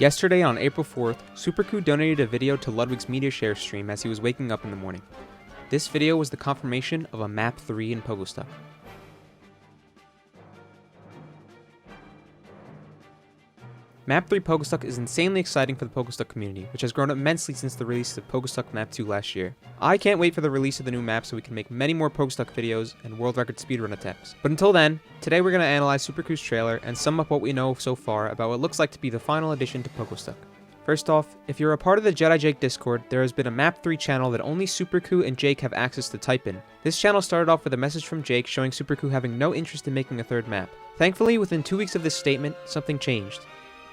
Yesterday on April 4th, Superku donated a video to Ludwig's media share stream as he was waking up in the morning. This video was the confirmation of a Map 3 in Pogostuck. Map 3 Pogostuck is insanely exciting for the Pogostuck community, which has grown immensely since the release of Pogostuck Map 2 last year. I can't wait for the release of the new map so we can make many more Pogostuck videos and world record speedrun attempts. But until then, today we're going to analyze Superku's trailer and sum up what we know so far about what looks like to be the final addition to Pogostuck. First off, if you're a part of the Jedi Jake Discord, there has been a Map 3 channel that only Superku and Jake have access to type in. This channel started off with a message from Jake showing Superku having no interest in making a third map. Thankfully, within 2 weeks of this statement, something changed.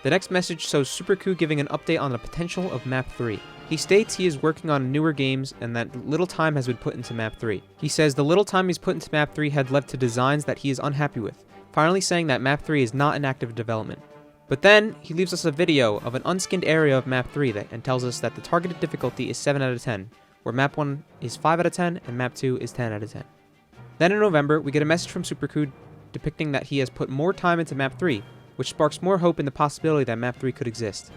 The next message shows Superku giving an update on the potential of Map 3. He states he is working on newer games and that little time has been put into Map 3. He says the little time he's put into Map 3 had led to designs that he is unhappy with, finally saying that Map 3 is not in active development. But then, he leaves us a video of an unskinned area of Map 3 and tells us that the targeted difficulty is 7 out of 10, where Map 1 is 5 out of 10 and Map 2 is 10 out of 10. Then in November, we get a message from Superku depicting that he has put more time into Map 3, which sparks more hope in the possibility that Map 3 could exist.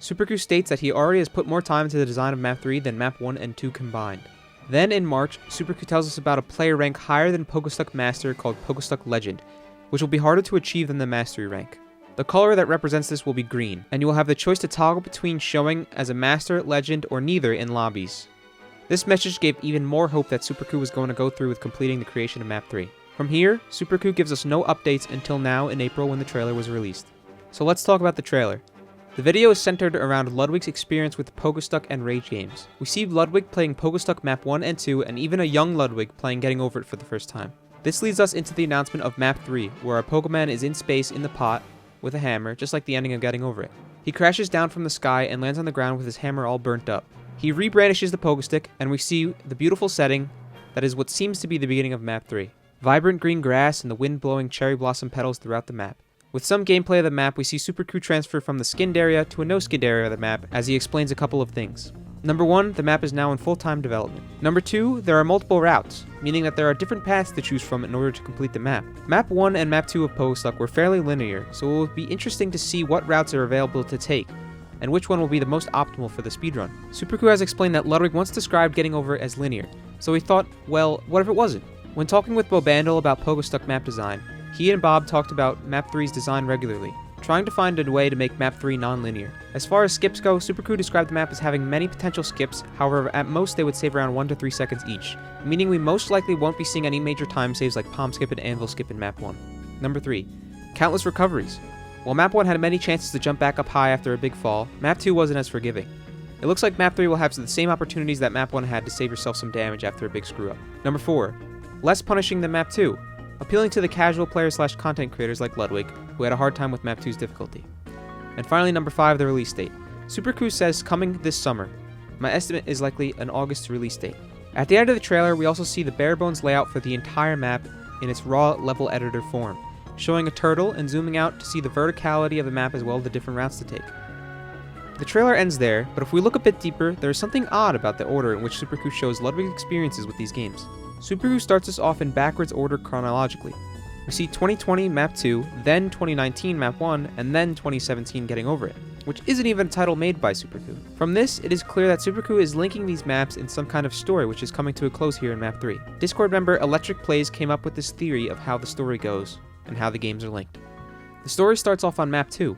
Superku states that he already has put more time into the design of Map 3 than Map 1 and 2 combined. Then in March, Superku tells us about a player rank higher than Pogostuck Master called Pogostuck Legend, which will be harder to achieve than the Mastery rank. The color that represents this will be green, and you will have the choice to toggle between showing as a Master, Legend, or neither in lobbies. This message gave even more hope that Superku was going to go through with completing the creation of Map 3. From here, Superku gives us no updates until now in April when the trailer was released. So let's talk about the trailer. The video is centered around Ludwig's experience with Pogostuck and Rage games. We see Ludwig playing Pogostuck Map 1 and 2 and even a young Ludwig playing Getting Over It for the first time. This leads us into the announcement of Map 3, where our Pogoman is in space in the pot with a hammer, just like the ending of Getting Over It. He crashes down from the sky and lands on the ground with his hammer all burnt up. He rebrandishes the Pogostick and we see the beautiful setting that is what seems to be the beginning of Map 3. Vibrant green grass and the wind blowing cherry blossom petals throughout the map. With some gameplay of the map, we see Superku transfer from the skinned area to a no-skinned area of the map as he explains a couple of things. Number 1, the map is now in full-time development. Number 2, there are multiple routes, meaning that there are different paths to choose from in order to complete the map. Map 1 and Map 2 of Pogostuck were fairly linear, so it will be interesting to see what routes are available to take, and which one will be the most optimal for the speedrun. Superku has explained that Ludwig once described Getting Over It as linear, so he thought, well, what if it wasn't? When talking with Bo Bandel about Pogostuck map design, he and Bob talked about Map 3's design regularly, trying to find a way to make Map 3 non-linear. As far as skips go, Superku described the map as having many potential skips, however at most they would save around 1 to 3 seconds each, meaning we most likely won't be seeing any major time saves like Palm Skip and Anvil Skip in Map 1. Number 3. Countless recoveries. While Map 1 had many chances to jump back up high after a big fall, Map 2 wasn't as forgiving. It looks like Map 3 will have the same opportunities that Map 1 had to save yourself some damage after a big screw-up. Number 4. Less punishing than Map 2, appealing to the casual player/content creators like Ludwig, who had a hard time with Map 2's difficulty. And finally, number 5, the release date. Superku says coming this summer. My estimate is likely an August release date. At the end of the trailer, we also see the bare bones layout for the entire map in its raw level editor form, showing a turtle and zooming out to see the verticality of the map as well as the different routes to take. The trailer ends there, but if we look a bit deeper, there is something odd about the order in which Superku shows Ludwig's experiences with these games. Superku starts us off in backwards order chronologically. We see 2020 Map 2, then 2019 Map 1, and then 2017 Getting Over It, which isn't even a title made by Superku. From this, it is clear that Superku is linking these maps in some kind of story which is coming to a close here in Map 3. Discord member Electric Plays came up with this theory of how the story goes, and how the games are linked. The story starts off on Map 2.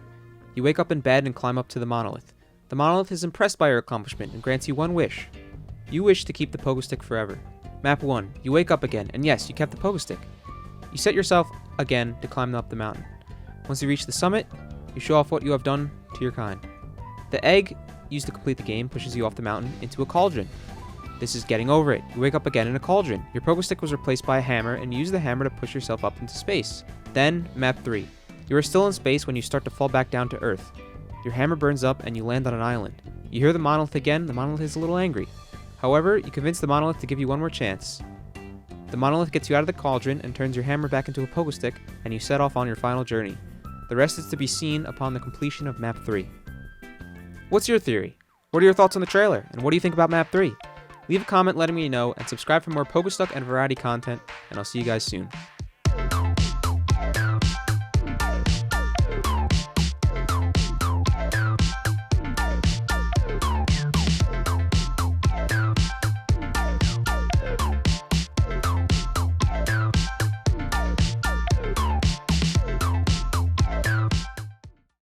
You wake up in bed and climb up to the monolith. The monolith is impressed by your accomplishment and grants you one wish. You wish to keep the Pogostick forever. Map 1, you wake up again, and yes, you kept the Pogostick. You set yourself again to climb up the mountain. Once you reach the summit, you show off what you have done to your kind. The egg used to complete the game pushes you off the mountain into a cauldron. This is Getting Over It. You wake up again in a cauldron. Your Pogostick was replaced by a hammer, and you use the hammer to push yourself up into space. Then, Map 3. You are still in space when you start to fall back down to Earth. Your hammer burns up and you land on an island. You hear the monolith again. The monolith is a little angry. However, you convince the monolith to give you one more chance. The monolith gets you out of the cauldron and turns your hammer back into a Pogostick, and you set off on your final journey. The rest is to be seen upon the completion of Map 3. What's your theory? What are your thoughts on the trailer, and what do you think about Map 3? Leave a comment letting me know, and subscribe for more Pogostuck and variety content, and I'll see you guys soon.